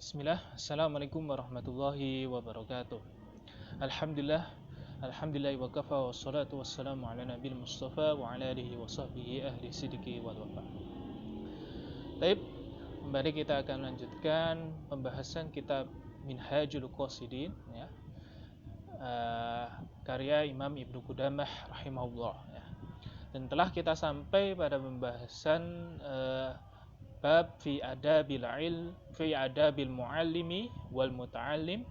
Bismillah, Assalamualaikum warahmatullahi wabarakatuh. Alhamdulillah, Alhamdulillah wa kafa wa salatu wassalamu ala nabil mustafa wa ala alihi wa sahbihi ahli sidiki wal wafa. Baik, kembali kita akan melanjutkan pembahasan kitab Minhajul Qasidin ya. Karya Imam Ibnu Qudamah rahimahullah ya. Dan telah kita sampai pada pembahasan bab fi adabil muallimi wal muta'allim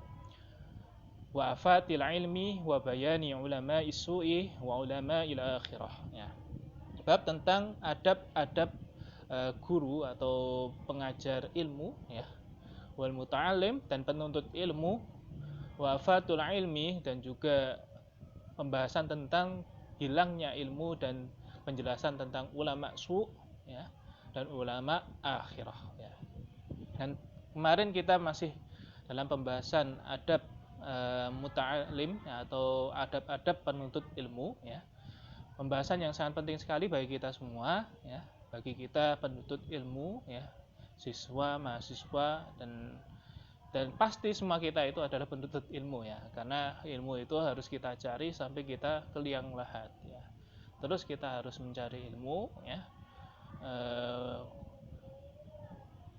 wa afatil ilmi wa bayani ulama'i su'i wa ulama'il akhirah ya. Bab tentang adab-adab guru atau pengajar ilmu ya, wal muta'allim dan penuntut ilmu, wa afatul ilmi dan juga pembahasan tentang hilangnya ilmu dan penjelasan tentang ulama su ya, dan ulama akhirah ya. Dan kemarin kita masih dalam pembahasan adab muta'alim ya, atau adab-adab penuntut ilmu ya. Pembahasan yang sangat penting sekali bagi kita semua ya, bagi kita penuntut ilmu ya, siswa, mahasiswa dan pasti semua kita itu adalah penuntut ilmu ya, karena ilmu itu harus kita cari sampai kita ke liang lahat ya. Terus kita harus mencari ilmu ya.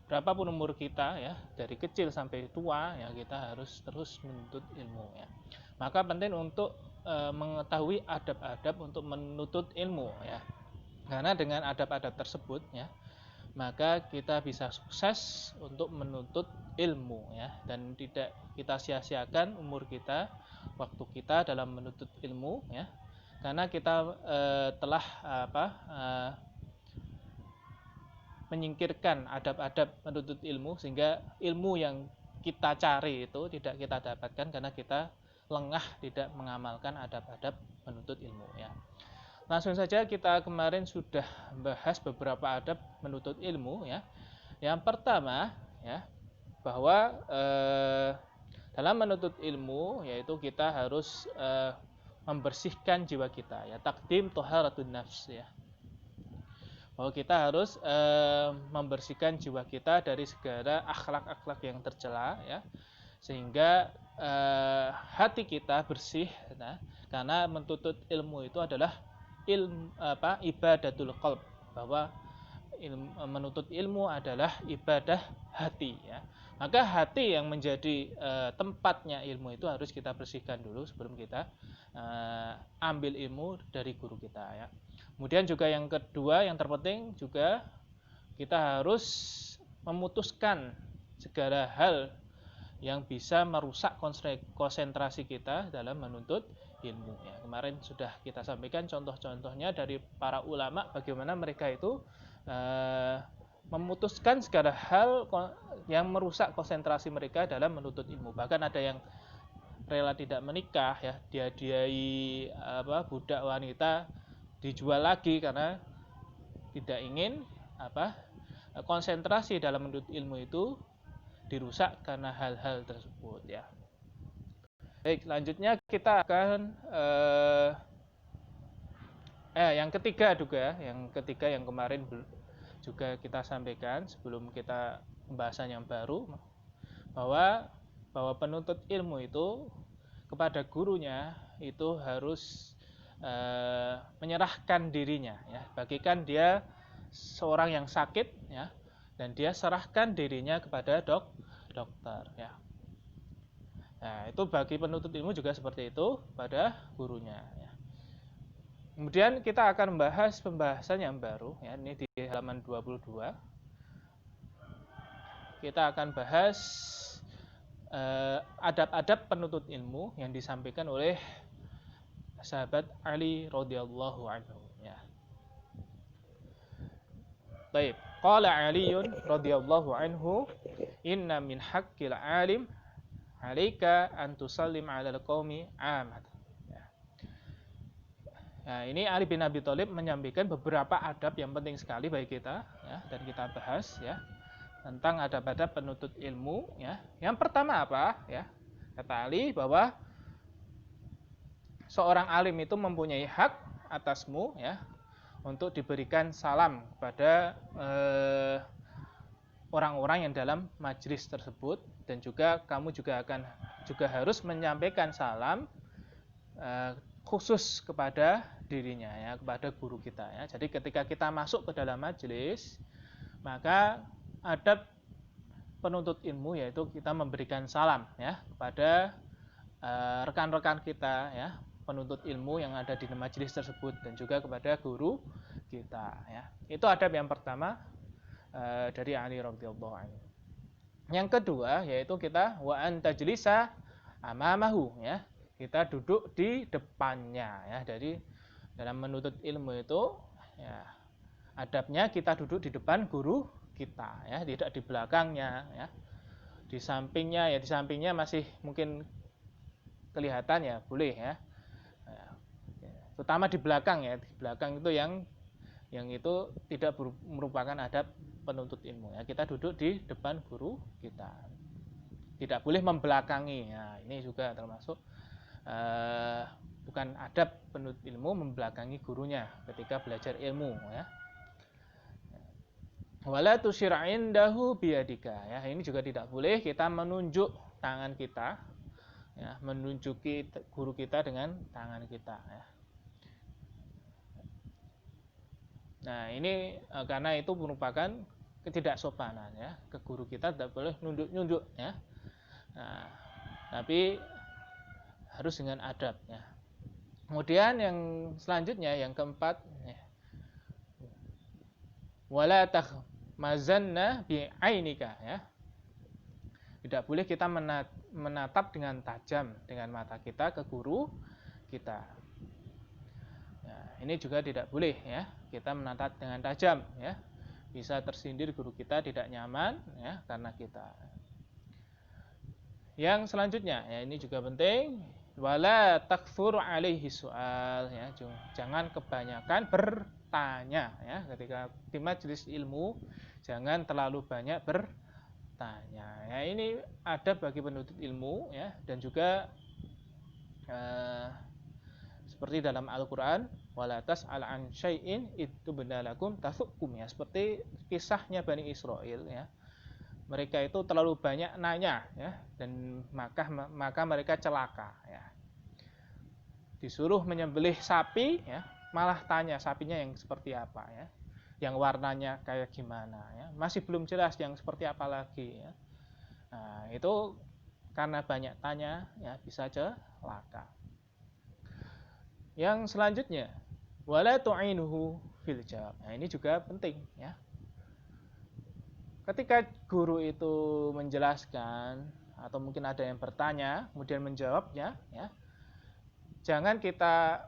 Berapapun umur kita ya, dari kecil sampai tua ya, kita harus terus menuntut ilmu ya. Maka penting untuk mengetahui adab-adab untuk menuntut ilmu ya. Karena dengan adab-adab tersebut ya, maka kita bisa sukses untuk menuntut ilmu ya, dan tidak kita sia-siakan umur kita, waktu kita dalam menuntut ilmu ya. Karena kita telah menyingkirkan adab-adab menuntut ilmu, sehingga ilmu yang kita cari itu tidak kita dapatkan karena kita lengah tidak mengamalkan adab-adab menuntut ilmu ya. Langsung saja, kita kemarin sudah bahas beberapa adab menuntut ilmu ya. Yang pertama ya, bahwa dalam menuntut ilmu yaitu kita harus membersihkan jiwa kita ya, takdim toharatun nafs ya. Bahwa kita harus membersihkan jiwa kita dari segala akhlak-akhlak yang tercela ya, sehingga hati kita bersih nah, karena menuntut ilmu itu adalah ibadatul qalb, bahwa menuntut ilmu adalah ibadah hati ya. Maka hati yang menjadi tempatnya ilmu itu harus kita bersihkan dulu sebelum kita ambil ilmu dari guru kita ya. Kemudian juga yang kedua, yang terpenting juga kita harus memutuskan segala hal yang bisa merusak konsentrasi kita dalam menuntut ilmu ya. Kemarin sudah kita sampaikan contoh-contohnya dari para ulama, bagaimana mereka itu memutuskan segala hal yang merusak konsentrasi mereka dalam menuntut ilmu. Bahkan ada yang rela tidak menikah ya, dihadiahi budak wanita, dijual lagi karena tidak ingin konsentrasi dalam menuntut ilmu itu dirusak karena hal-hal tersebut ya. Baik, selanjutnya kita akan yang ketiga juga, yang kemarin juga kita sampaikan sebelum kita pembahasan yang baru, bahwa penuntut ilmu itu kepada gurunya itu harus menyerahkan dirinya ya, bagikan dia seorang yang sakit ya, dan dia serahkan dirinya kepada dokter ya. Nah, itu bagi penuntut ilmu juga seperti itu pada gurunya ya. Kemudian kita akan membahas pembahasan yang baru ya, ini di halaman 22. Kita akan bahas adab-adab penuntut ilmu yang disampaikan oleh sahabat Ali radhiyallahu anhu ya. Baik, qala Aliun radhiyallahu anhu, inna min haqqil alim 'alaika an tusallim 'alal qaumi 'amat. Ya. Nah, ini Ali bin Abi Thalib menyampaikan beberapa adab yang penting sekali bagi kita ya, dan kita bahas ya tentang adab-adab penuntut ilmu ya. Yang pertama apa ya? Kata Ali bahwa seorang alim itu mempunyai hak atasmu ya, untuk diberikan salam kepada orang-orang yang dalam majelis tersebut, dan juga kamu juga harus menyampaikan salam khusus kepada dirinya ya, kepada guru kita ya. Jadi ketika kita masuk ke dalam majelis, maka adab penuntut ilmu yaitu kita memberikan salam ya kepada rekan-rekan kita ya, penuntut ilmu yang ada di majelis tersebut, dan juga kepada guru kita ya. Itu adab yang pertama dari Ali radhiyallahu anhu. Yang kedua yaitu kita wa antajlisa amamahu ya. Kita duduk di depannya ya. Jadi dalam menuntut ilmu itu ya, adabnya kita duduk di depan guru kita ya, tidak di belakangnya ya. Di sampingnya masih mungkin kelihatan ya, boleh ya. Terutama di belakang ya. Di belakang itu yang itu tidak merupakan adab penuntut ilmu ya. Kita duduk di depan guru kita. Tidak boleh membelakangi. Ya, ini juga termasuk bukan adab penuntut ilmu membelakangi gurunya ketika belajar ilmu ya. Wala tusyir indahu biyadika ya. Ini juga tidak boleh kita menunjuk tangan kita ya, menunjuki guru kita dengan tangan kita ya. Nah, ini karena itu merupakan ketidaksopanan ya. Ke guru kita tidak boleh nunjuk-nunjuk ya. Nah, tapi harus dengan adab ya. Kemudian yang selanjutnya yang keempat ya. Wala takhmazanna bi'ainika ya. Tidak boleh kita menatap dengan tajam dengan mata kita ke guru kita. Ya, ini juga tidak boleh ya. Kita menatap dengan tajam ya. Bisa tersindir guru kita, tidak nyaman ya karena kita. Yang selanjutnya ya, ini juga penting, wala takfur alaihi soal ya, jangan kebanyakan bertanya ya, ketika di majelis ilmu jangan terlalu banyak bertanya ya. Ini ada bagi penuntut ilmu ya, dan juga seperti dalam Al-Quran, wala tas'al an syai'in itu bendalakum tasukum ya, seperti kisahnya Bani Israel ya. Mereka itu terlalu banyak nanya ya, dan maka mereka celaka ya. Disuruh menyembelih sapi ya, malah tanya sapinya yang seperti apa ya, yang warnanya kayak gimana ya, masih belum jelas yang seperti apa lagi ya. Nah, itu karena banyak tanya ya, bisa celaka. Yang selanjutnya, wala tu'inuhu fil jawab. Nah, ini juga penting ya. Ketika guru itu menjelaskan atau mungkin ada yang bertanya kemudian menjawabnya ya, jangan kita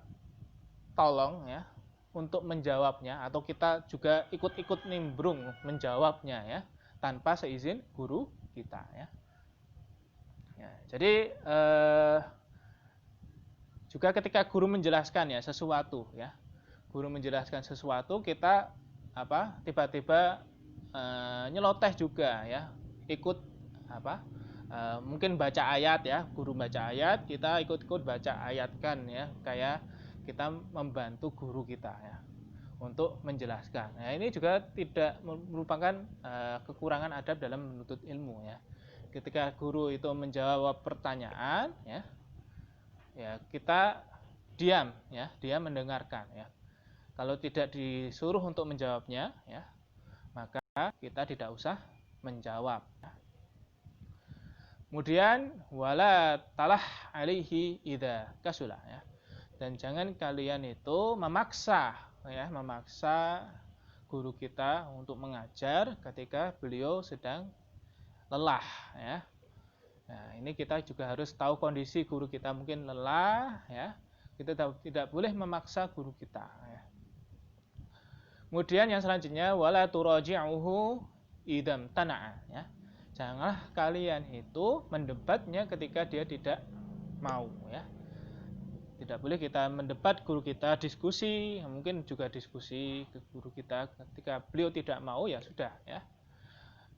tolong ya untuk menjawabnya, atau kita juga ikut-ikut nimbrung menjawabnya ya tanpa seizin guru kita ya. Ya, jadi juga ketika guru menjelaskan ya sesuatu ya, guru menjelaskan sesuatu, kita tiba-tiba nyeloteh juga ya, ikut mungkin baca ayat ya, guru baca ayat, kita ikut-ikut baca ayat kan ya, kayak kita membantu guru kita ya untuk menjelaskan. Nah, ini juga tidak merupakan kekurangan adab dalam menuntut ilmu ya. Ketika guru itu menjawab pertanyaan ya, kita diam mendengarkan ya. Kalau tidak disuruh untuk menjawabnya ya, maka kita tidak usah menjawab. Kemudian wala talah alaihi idza kasula ya. Dan jangan kalian itu memaksa guru kita untuk mengajar ketika beliau sedang lelah ya. Nah, ini kita juga harus tahu kondisi guru kita mungkin lelah ya. Kita tidak boleh memaksa guru kita ya. Kemudian yang selanjutnya wala turaji'uhu idam tana'a ya. Janganlah kalian itu mendebatnya ketika dia tidak mau ya. Tidak boleh kita mendebat guru kita, diskusi, mungkin juga diskusi ke guru kita ketika beliau tidak mau ya sudah ya.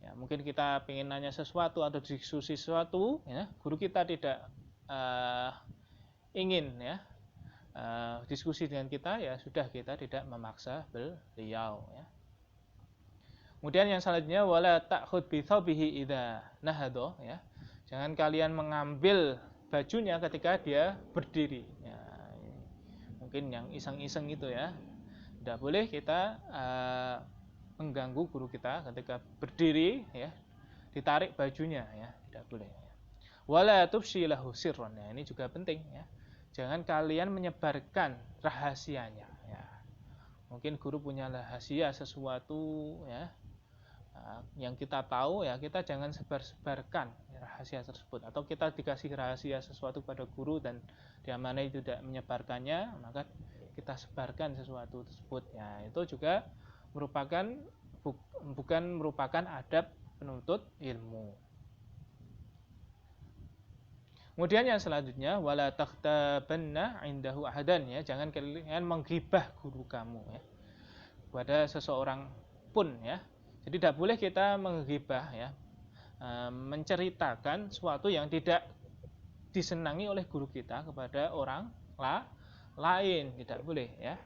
Ya, mungkin kita ingin nanya sesuatu atau diskusi sesuatu ya, guru kita tidak ingin ya diskusi dengan kita, ya sudah, kita tidak memaksa beliau ya. Kemudian yang selanjutnya wala ta'khud bi thawbihi idza nahadha, ya. Jangan kalian mengambil bajunya ketika dia berdiri. Ya, mungkin yang iseng-iseng itu ya. Tidak boleh kita mengganggu guru kita ketika berdiri, ya. Ditarik bajunya, ya, tidak boleh. Wala tufshi lahu sirran. Ya, ini juga penting, ya. Jangan kalian menyebarkan rahasianya, ya. Mungkin guru punya rahasia sesuatu, ya, yang kita tahu, ya, kita jangan sebar-sebarkan rahasia tersebut. Atau kita dikasih rahasia sesuatu pada guru dan dia mana tidak menyebarkannya, maka kita sebarkan sesuatu tersebut. Ya, itu juga merupakan bukan merupakan adab penuntut ilmu. Kemudian yang selanjutnya wala takhtabanna indahu ahadan, ya, jangan kalian menggibah guru kamu, ya, kepada seseorang pun, ya. Jadi tidak boleh kita menggibah, ya, menceritakan sesuatu yang tidak disenangi oleh guru kita kepada orang lain, tidak boleh, ya.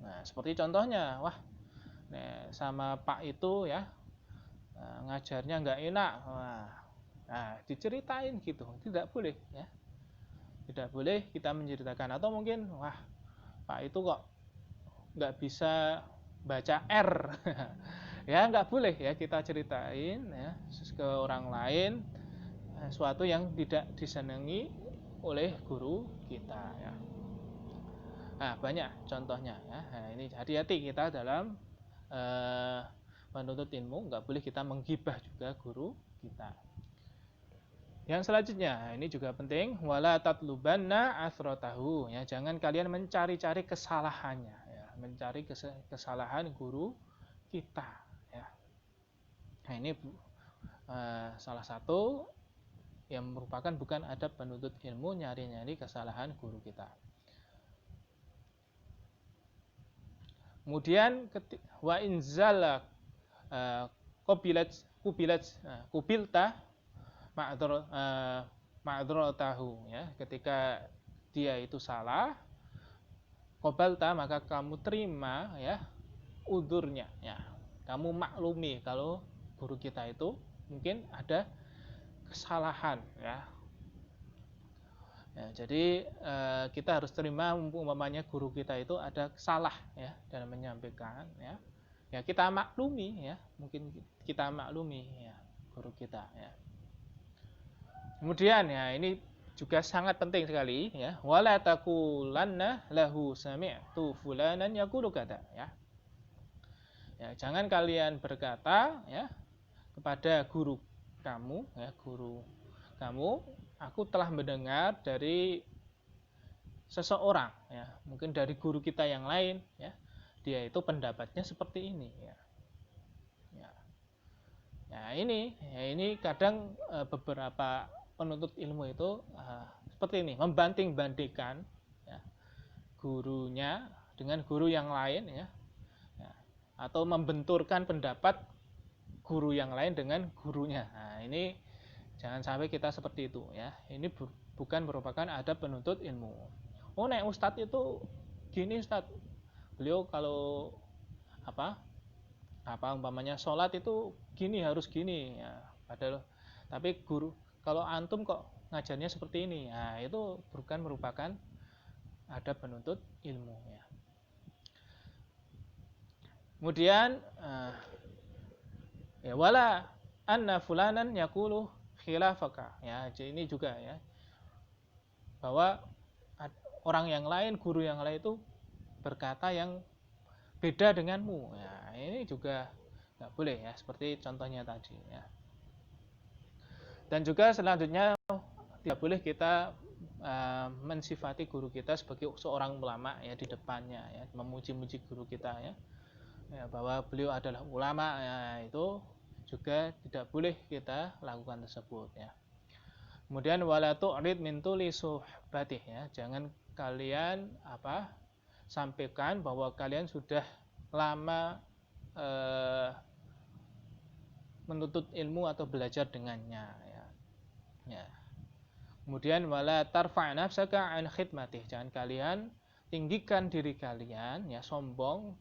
Nah, seperti contohnya, wah, sama Pak itu, ya, ngajarnya nggak enak, wah, nah, diceritain gitu, tidak boleh, ya. Tidak boleh kita menceritakan. Atau mungkin, wah, Pak itu kok nggak bisa baca R. Ya, nggak boleh, ya, kita ceritain, ya, ke orang lain sesuatu yang tidak disenangi oleh guru kita, ya. Nah, banyak contohnya, ya. Nah, ini hati-hati kita dalam menuntut ilmu, nggak boleh kita menggibah juga guru kita. Yang selanjutnya, ini juga penting, wala tatlubanna asrotahu, ya, jangan kalian mencari-cari kesalahannya, ya, mencari kesalahan guru kita, ya. Nah, ini salah satu yang merupakan bukan adab penuntut ilmu, nyari-nyari kesalahan guru kita. Kemudian wa inzala kubilta ma'dzuratahu, ya, ketika dia itu salah, qabalta, maka kamu terima, ya, udurnya, ya. Kamu maklumi kalau guru kita itu mungkin ada kesalahan, ya. Ya, jadi kita harus terima umpamanya guru kita itu ada salah, ya, dalam menyampaikan, ya. Ya, kita maklumi, ya, mungkin kita maklumi, ya, guru kita, ya. Kemudian, ya, ini juga sangat penting sekali, ya, wala taqulanna lahu sami'tu fulanan yaqulu kada, ya. Ya, jangan kalian berkata, ya, kepada guru kamu, ya, guru kamu, aku telah mendengar dari seseorang, ya, mungkin dari guru kita yang lain, ya, dia itu pendapatnya seperti ini, ya. Ya, ini kadang beberapa penuntut ilmu itu seperti ini, membanding-bandingkan, ya, gurunya dengan guru yang lain, ya, atau membenturkan pendapat guru yang lain dengan gurunya. Nah, ini jangan sampai kita seperti itu, ya. Ini bukan merupakan adab penuntut ilmu. Oh, nek ustadz itu gini, ustadz, beliau kalau umpamanya sholat itu gini, harus gini, ya. Padahal tapi guru, kalau antum kok ngajarnya seperti ini, nah, itu bukan merupakan adab penuntut ilmu, ya. Kemudian ya, wala anna fulanan yaqulu khilafaka, ya. Ini juga, ya, bahwa orang yang lain, guru yang lain itu berkata yang beda denganmu, ya, ini juga nggak boleh, ya, seperti contohnya tadi, ya. Dan juga selanjutnya tidak boleh kita mensifati guru kita sebagai seorang ulama, ya, di depannya, ya, memuji-muji guru kita, ya. Ya, bahwa beliau adalah ulama, ya, itu juga tidak boleh kita lakukan tersebut, ya. Kemudian wala tu'rid min tuli suhbatih, ya, jangan kalian sampaikan bahwa kalian sudah lama menuntut ilmu atau belajar dengannya, ya. Ya. Kemudian wala tarfa' nafsaka an khidmatih, jangan kalian tinggikan diri kalian, ya, sombong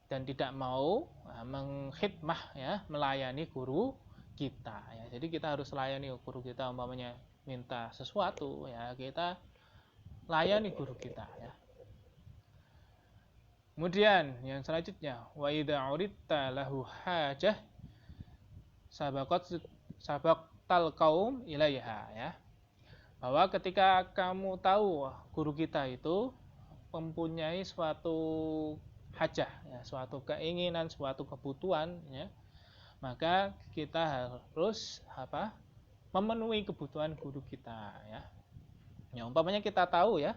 dan tidak mau mengkhidmah ya, melayani guru kita ya. Jadi kita harus layani guru kita, umpamanya minta sesuatu ya, kita layani guru kita ya. Kemudian yang selanjutnya, wa idza uridta lahu hajah sabaqtal qaum ilaiha ya. Bahwa ketika kamu tahu guru kita itu mempunyai suatu hajah ya, suatu keinginan, suatu kebutuhan ya, maka kita harus memenuhi kebutuhan guru kita ya. Ya umpamanya kita tahu ya,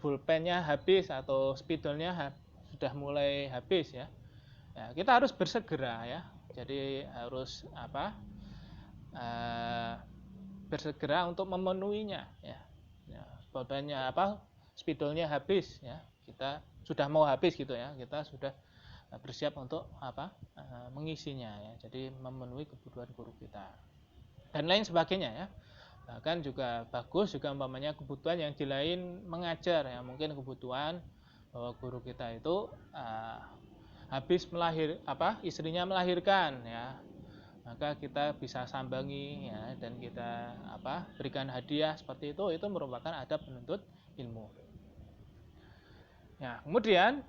pulpennya habis atau spidolnya sudah mulai habis ya. Ya, kita harus bersegera ya. Jadi harus bersegera untuk memenuhinya ya. Ya, pulpennya spidolnya habis ya. Kita sudah mau habis gitu ya. Kita sudah bersiap untuk mengisinya ya. Jadi memenuhi kebutuhan guru kita. Dan lain sebagainya ya. Bahkan juga bagus juga umpamanya kebutuhan yang di lain mengajar ya. Mungkin kebutuhan bahwa guru kita itu habis istrinya melahirkan ya, maka kita bisa sambangi ya, dan kita berikan hadiah seperti itu merupakan adab penuntut ilmu. Ya, kemudian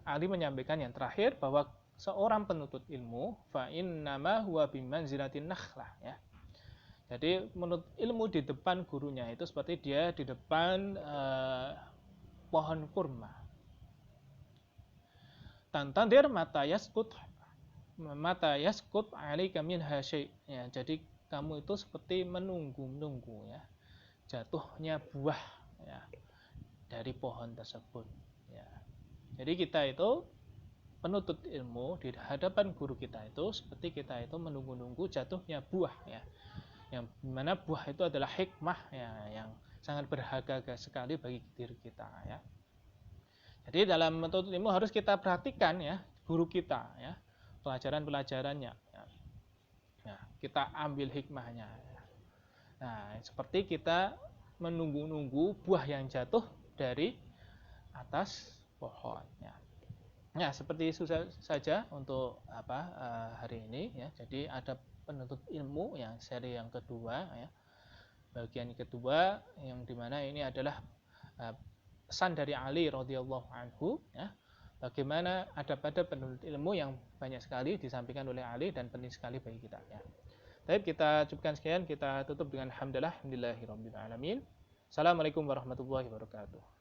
Ali menyampaikan yang terakhir bahwa seorang penuntut ilmu fa innama huwa bimanzilatin nakhlah ya. Jadi menuntut ilmu di depan gurunya itu seperti dia di depan pohon kurma. Tantadir mata yaskut alika minha syai' ya. Jadi kamu itu seperti menunggu ya jatuhnya buah ya dari pohon tersebut ya. Jadi kita itu penuntut ilmu di hadapan guru kita itu seperti kita itu menunggu-nunggu jatuhnya buah ya. Yang mana buah itu adalah hikmah ya, yang sangat berharga sekali bagi diri kita ya. Jadi dalam menuntut ilmu harus kita perhatikan ya guru kita ya, pelajaran-pelajarannya ya. Nah, kita ambil hikmahnya ya. Nah, seperti kita menunggu-nunggu buah yang jatuh dari atas pohon ya. Nah, seperti itu saja untuk hari ini ya. Jadi ada penuntut ilmu yang seri yang kedua ya. Bagian kedua yang dimana ini adalah pesan dari Ali radhiyallahu anhu ya. Bagaimana adab-adab penuntut ilmu yang banyak sekali disampaikan oleh Ali dan penting sekali bagi kita ya. Baik, kita cukupkan sekian, kita tutup dengan hamdalah, alhamdulillahirabbil alamin. Assalamualaikum warahmatullahi wabarakatuh.